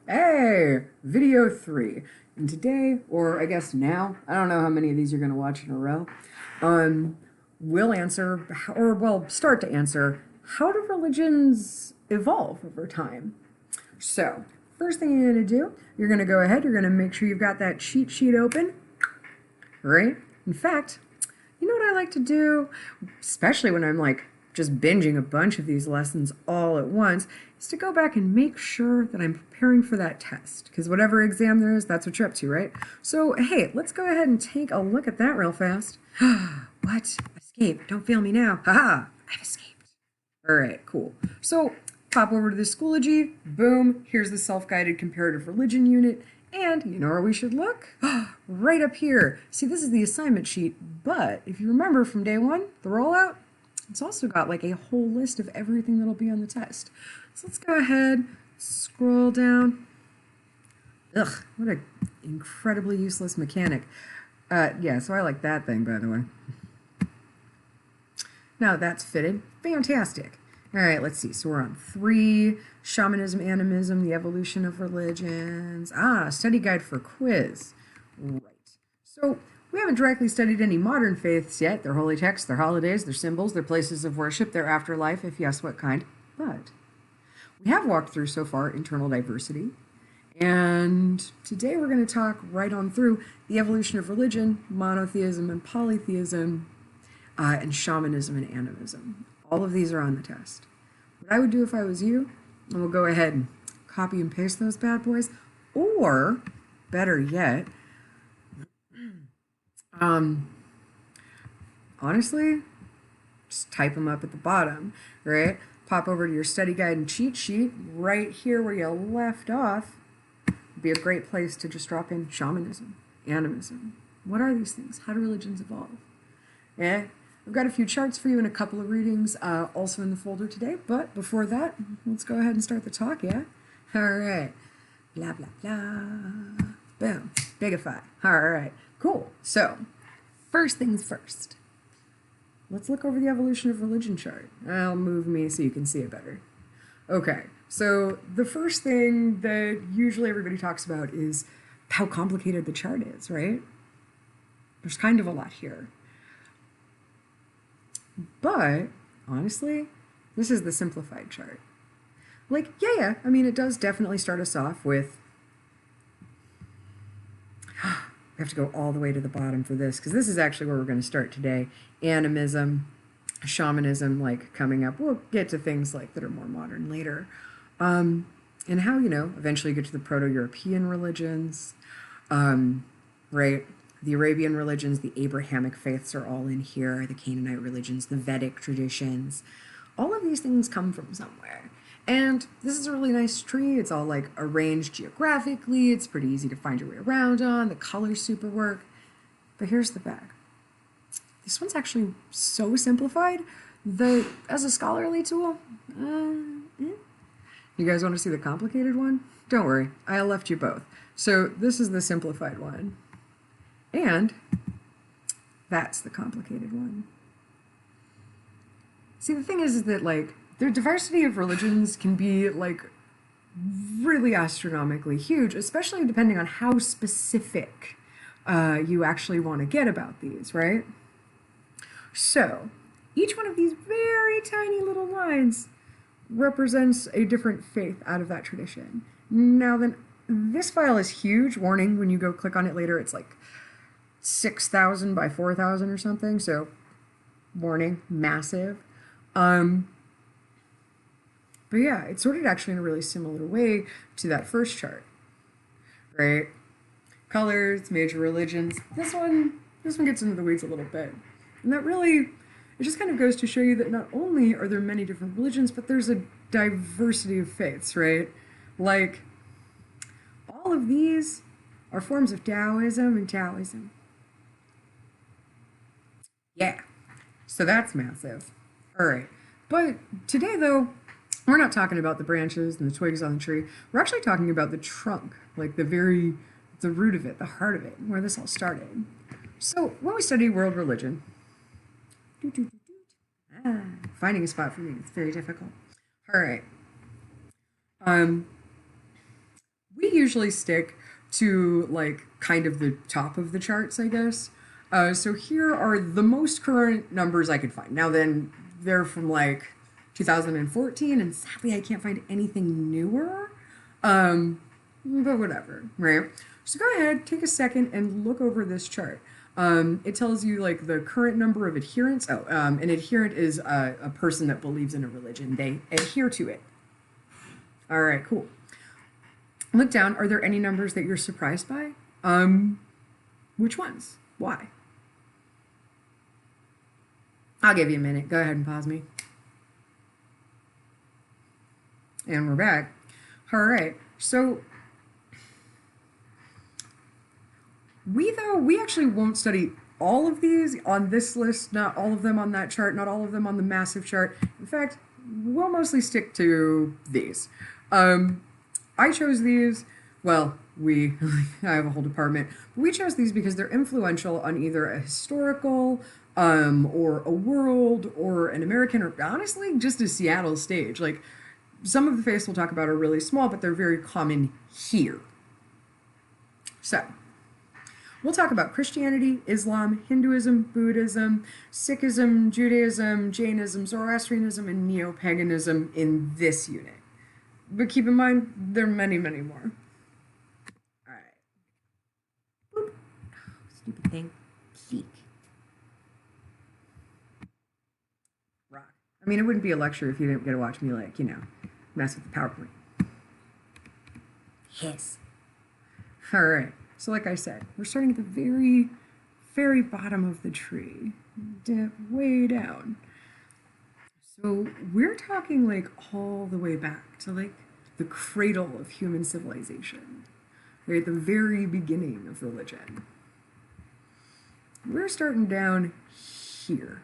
Hey, video 3. And today, or I guess now, I don't know how many of these you're going to watch in a row, um, we'll answer, or well, start to answer, how do religions evolve over time? So, first thing you're going to do, you're going to go ahead, you're going to make sure you've got that cheat sheet open, right? In fact, you know what I like to do, especially when I'm like just binging a bunch of these lessons all at once, is to go back and make sure that I'm preparing for that test. Because whatever exam there is, that's what you're up to, right? So, hey, let's go ahead and take a look at that real fast. What? Escape. Don't fail me now. Haha, I've escaped. All right, cool. So, pop over to the Schoology. Boom, here's the self-guided comparative religion unit. And you know where we should look? Right up here. See, this is the assignment sheet, but if you remember from day one, the rollout, it's also got like a whole list of everything that'll be on the test. So let's go ahead, scroll down. Ugh, what an incredibly useless mechanic. Yeah, so I like that thing, by the way. Now that's fitted. Fantastic. All right, let's see. So we're on 3, shamanism, animism, the evolution of religions. Study guide for quiz. Right. So we haven't directly studied any modern faiths yet, their holy texts, their holidays, their symbols, their places of worship, their afterlife, if yes, what kind. But we have walked through so far internal diversity. And today we're going to talk right on through the evolution of religion, monotheism and polytheism, and shamanism and animism. All of these are on the test. What I would do if I was you, and we'll go ahead and copy and paste those bad boys, or better yet, honestly, just type them up at the bottom, right? Pop over to your study guide and cheat sheet right here where you left off. Would be a great place to just drop in shamanism, animism. What are these things? How do religions evolve? Yeah, I've got a few charts for you and a couple of readings also in the folder today. But before that, let's go ahead and start the talk, yeah? All right. Blah, blah, blah. Boom. Bigify. All right. Cool. So, first things first. Let's look over the evolution of religion chart. I'll move me so you can see it better. Okay. So, the first thing that usually everybody talks about is how complicated the chart is, right? There's kind of a lot here. But honestly, this is the simplified chart. Like, yeah, I mean, it does definitely start us off with. We have to go all the way to the bottom for this, because this is actually where we're going to start today. Animism, shamanism, like coming up. We'll get to things like that are more modern later. And how, eventually get to the Proto-European religions, right? The Arabian religions, the Abrahamic faiths are all in here, the Canaanite religions, the Vedic traditions. All of these things come from somewhere. And this is a really nice tree. It's all like arranged geographically. It's pretty easy to find your way around on. The colors super work. But here's the bag. This one's actually so simplified that as a scholarly tool, You guys want to see the complicated one? Don't worry, I left you both. So this is the simplified one. And that's the complicated one. See, the thing is that, like, the diversity of religions can be, like, really astronomically huge, especially depending on how specific you actually want to get about these, right? So, each one of these very tiny little lines represents a different faith out of that tradition. Now then, this file is huge. Warning, when you go click on it later, it's like 6,000 by 4,000 or something. So, warning, massive. But yeah, it's sorted actually in a really similar way to that first chart, right? Colors, major religions. This one gets into the weeds a little bit. And that really, it just kind of goes to show you that not only are there many different religions, but there's a diversity of faiths, right? Like, all of these are forms of Taoism and Taoism. Yeah, so that's massive. All right, but today though, we're not talking about the branches and the twigs on the tree. We're actually talking about the trunk, like the root of it, the heart of it, where this all started. So when we study world religion, finding a spot for me, it's very difficult. All right. We usually stick to like kind of the top of the charts, I guess. So here are the most current numbers I could find. Now then, they're from like 2014, and sadly I can't find anything newer. But whatever, right? So go ahead, take a second and look over this chart. It tells you like the current number of adherents. An adherent is a person that believes in a religion. They adhere to it. All right, cool. Look down. Are there any numbers that you're surprised by? Which ones? Why? I'll give you a minute. Go ahead and pause me. And we're back. All right. So we actually won't study all of these on this list, not all of them on that chart, not all of them on the massive chart. In fact, we'll mostly stick to these. I chose these, well, I have a whole department, but we chose these because they're influential on either a historical, or a world, or an American, or honestly, just a Seattle stage. Like, some of the faiths we'll talk about are really small, but they're very common here. So, we'll talk about Christianity, Islam, Hinduism, Buddhism, Sikhism, Judaism, Jainism, Zoroastrianism, and Neo-Paganism in this unit. But keep in mind, there are many, many more. All right. Boop. Oh, stupid thing. Peek. Rock. I mean, it wouldn't be a lecture if you didn't get to watch me, like, mess with the PowerPoint. Yes. All right. So like I said, we're starting at the very, very bottom of the tree. Dip way down. So we're talking like all the way back to like the cradle of human civilization. Right at the very beginning of religion. We're starting down here.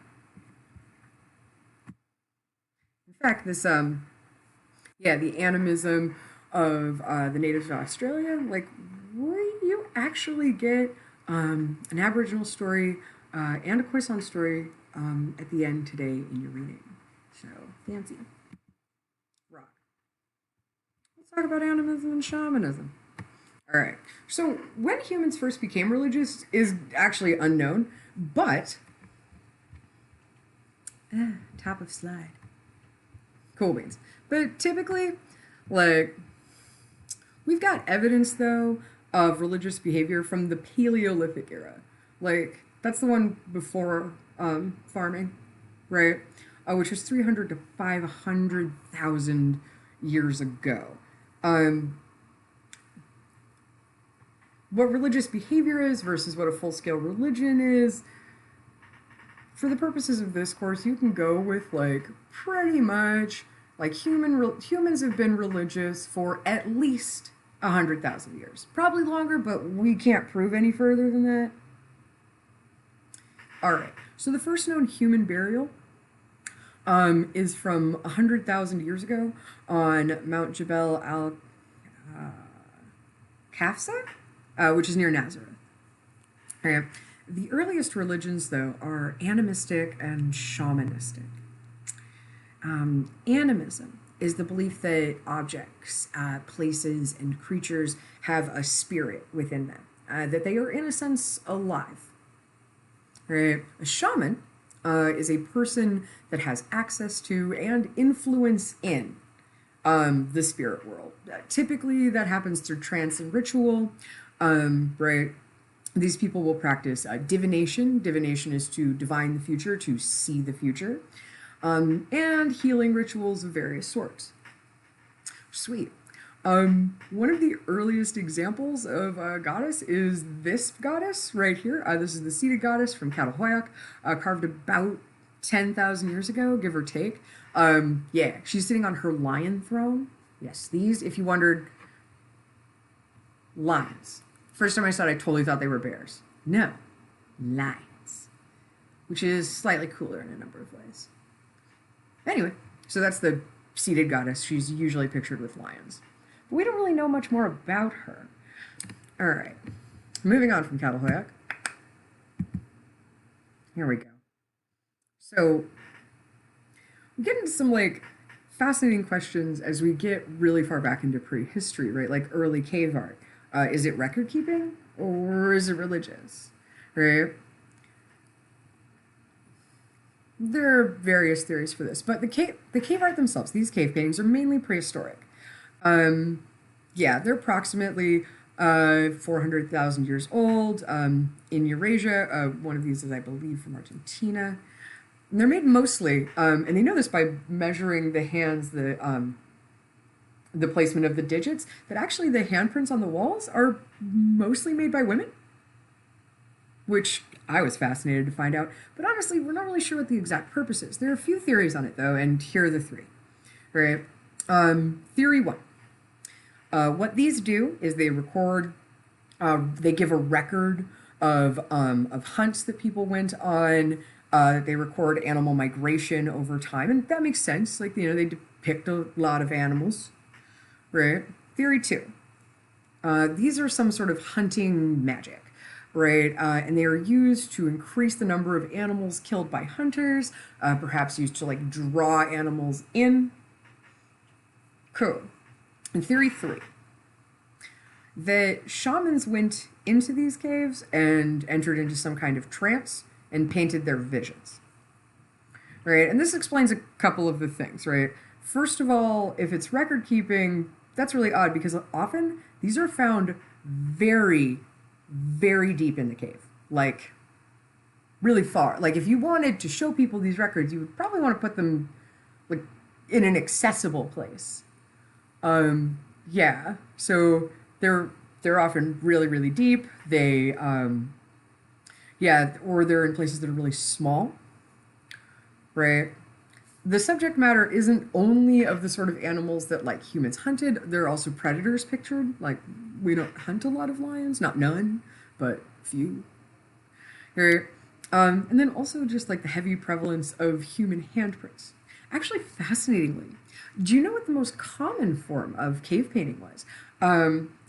In fact, this, the animism of the natives of Australia, like, you actually get an Aboriginal story and a Khoisan story at the end today in your reading. So, fancy. Rock. Let's talk about animism and shamanism. All right. So, when humans first became religious is actually unknown, but top of slide. Cool beans. But typically, like, we've got evidence though of religious behavior from the Paleolithic era. Like, that's the one before farming, right? Which was 300 to 500,000 years ago. What religious behavior is versus what a full-scale religion is, for the purposes of this course, you can go with, like, pretty much, like, humans have been religious for at least 100,000 years. Probably longer, but we can't prove any further than that. All right, so the first known human burial is from 100,000 years ago on Mount Jebel al-Kafsa, which is near Nazareth. Okay. The earliest religions, though, are animistic and shamanistic. Animism is the belief that objects, places, and creatures have a spirit within them, that they are, in a sense, alive. Right? A shaman is a person that has access to and influence in the spirit world. Typically, that happens through trance and ritual, right? These people will practice divination. Divination is to divine the future, to see the future, and healing rituals of various sorts. Sweet. One of the earliest examples of a goddess is this goddess right here. This is the seated goddess from Catalhoyuk, carved about 10,000 years ago, give or take. She's sitting on her lion throne. Yes, these, if you wondered, lions. First time I saw it, I totally thought they were bears. No, lions. Which is slightly cooler in a number of ways. Anyway, so that's the seated goddess. She's usually pictured with lions. But we don't really know much more about her. All right, moving on from Catalhoyuk. Here we go. So, we get into some, like, fascinating questions as we get really far back into prehistory, right? Like early cave art. Is it record keeping or is it religious, right? There are various theories for this, but the cave art themselves, these cave paintings, are mainly prehistoric. Um, yeah, they're approximately 400,000 years old in Eurasia. One of these is, I believe, from Argentina. And they're made mostly, and they know this by measuring the hands, the placement of the digits, that actually the handprints on the walls are mostly made by women, which I was fascinated to find out. But honestly, we're not really sure what the exact purpose is. There are a few theories on it, though, and here are the three. Right? Theory one. What these do is they record, they give a record of hunts that people went on. They record animal migration over time, and that makes sense. Like, they depict a lot of animals, right? Theory two. These are some sort of hunting magic, right? And they are used to increase the number of animals killed by hunters, perhaps used to like draw animals in. Cool. And theory three, that shamans went into these caves and entered into some kind of trance and painted their visions, right? And this explains a couple of the things, right? First of all, if it's record keeping, that's really odd because often these are found very, very deep in the cave, like really far. Like if you wanted to show people these records, you would probably want to put them like in an accessible place. Yeah, so they're often really, really deep. Yeah, or they're in places that are really small, right? The subject matter isn't only of the sort of animals that like humans hunted. There are also predators pictured. Like we don't hunt a lot of lions, not none, but few. Right? And then also just like the heavy prevalence of human handprints. Actually, fascinatingly, do you know what the most common form of cave painting was?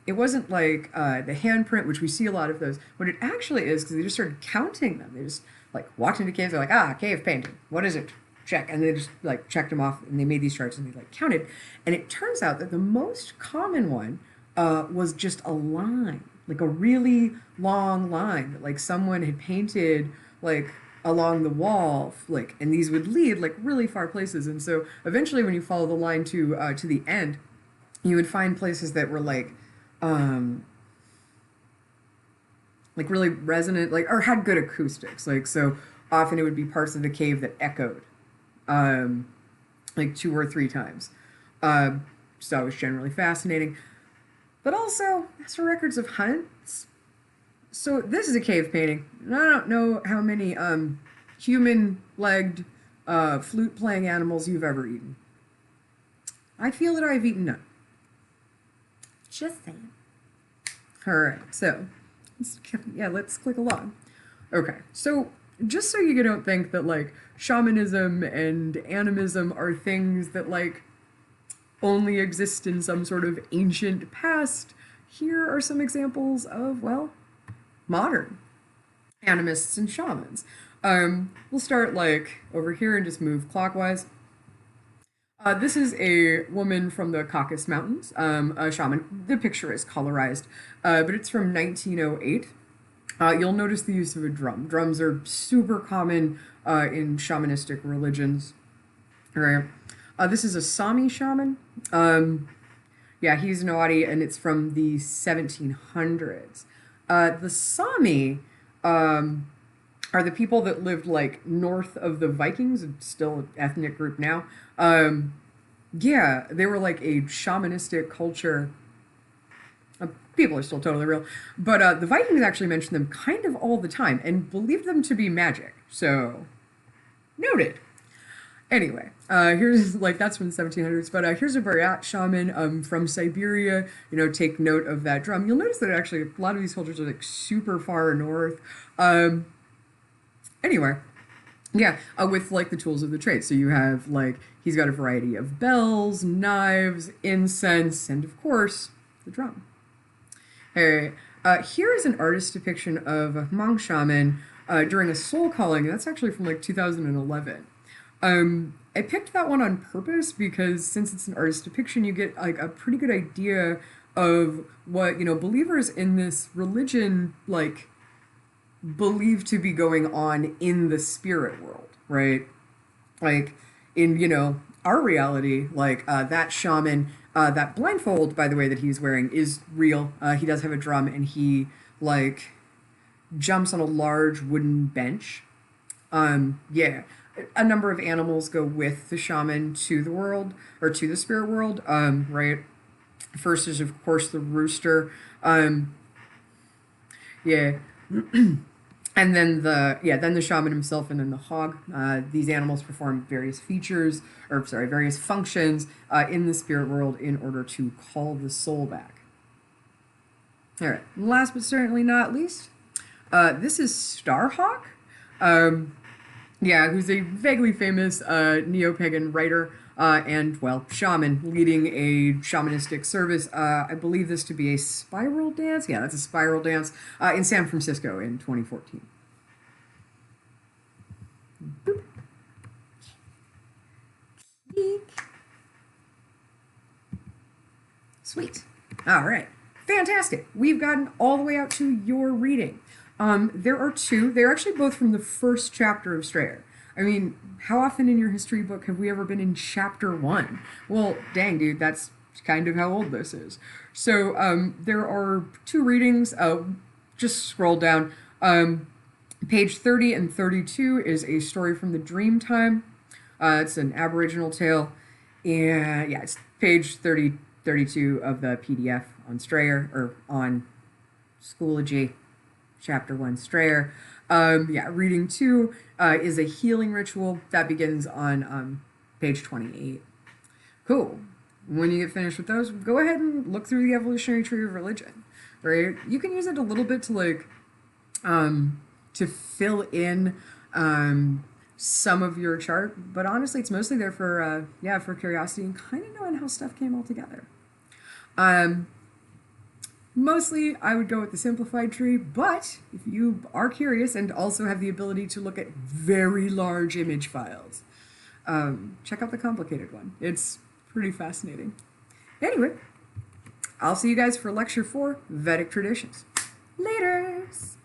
It wasn't like the handprint, which we see a lot of those. What it actually is, because they just started counting them. They just like walked into caves. They're like, cave painting. What is it? Check. And they just like checked them off, and they made these charts, and they like counted. And it turns out that the most common one was just a line, like a really long line that like someone had painted like along the wall, like, and these would lead like really far places. And so eventually, when you follow the line to the end, you would find places that were like really resonant, like, or had good acoustics. Like, so often it would be parts of the cave that echoed, like 2 or 3 times. So it was generally fascinating. But also, as for records of hunts, so this is a cave painting. And I don't know how many human-legged, flute-playing animals you've ever eaten. I feel that I've eaten none. Just saying. All right, so let's click along. Okay, so just so you don't think that like shamanism and animism are things that like only exist in some sort of ancient past, here are some examples of, well, modern animists and shamans. We'll start like over here and just move clockwise. This is a woman from the Caucasus Mountains, a shaman. The picture is colorized, but it's from 1908. You'll notice the use of a drum. Drums are super common in shamanistic religions. All right. This is a Sami shaman. Yeah, he's an Oadi, and it's from the 1700s. The Sami are the people that lived like north of the Vikings, still an ethnic group now. Yeah, they were like a shamanistic culture. People are still totally real. But the Vikings actually mentioned them kind of all the time and believed them to be magic. So, noted. Anyway, here's like, that's from the 1700s, but here's a Buryat shaman from Siberia. Take note of that drum. You'll notice that actually a lot of these cultures are like super far north. Anyway, yeah, with like the tools of the trade. So you have like, he's got a variety of bells, knives, incense, and of course, the drum. All right, here is an artist's depiction of a Hmong shaman during a soul calling. That's actually from like 2011. I picked that one on purpose because since it's an artist depiction, you get like a pretty good idea of what, you know, believers in this religion like believe to be going on in the spirit world, right? Like in, you know, our reality, like that shaman, that blindfold, by the way, that he's wearing is real. He does have a drum and he like jumps on a large wooden bench. Yeah, a number of animals go with the shaman to the world or to the spirit world. Right. First is of course the rooster. Yeah. And then then the shaman himself, and then the hog. These animals perform various features, or sorry, various functions in the spirit world in order to call the soul back. All right. Last but certainly not least, this is Starhawk. Yeah, who's a vaguely famous neo-pagan writer and, well, shaman leading a shamanistic service. I believe this to be a spiral dance. Yeah, that's a spiral dance in San Francisco in 2014. Boop. Sweet. All right. Fantastic. We've gotten all the way out to your reading. There are two. They're actually both from the first chapter of Strayer. I mean, how often in your history book have we ever been in chapter 1? Well, dang, dude, that's kind of how old this is. So there are two readings. Just scroll down. Page 30 and 32 is a story from the Dreamtime. It's an Aboriginal tale. And yeah, it's page 32 of the PDF on Strayer, or on Schoology. Chapter 1, Strayer. Reading 2 is a healing ritual that begins on page 28. Cool. When you get finished with those, go ahead and look through the evolutionary tree of religion. Right? You can use it a little bit to like to fill in some of your chart, but honestly, it's mostly there for for curiosity and kind of knowing how stuff came all together. Mostly, I would go with the simplified tree, but if you are curious and also have the ability to look at very large image files, check out the complicated one. It's pretty fascinating. Anyway, I'll see you guys for Lecture 4, Vedic Traditions. Laters!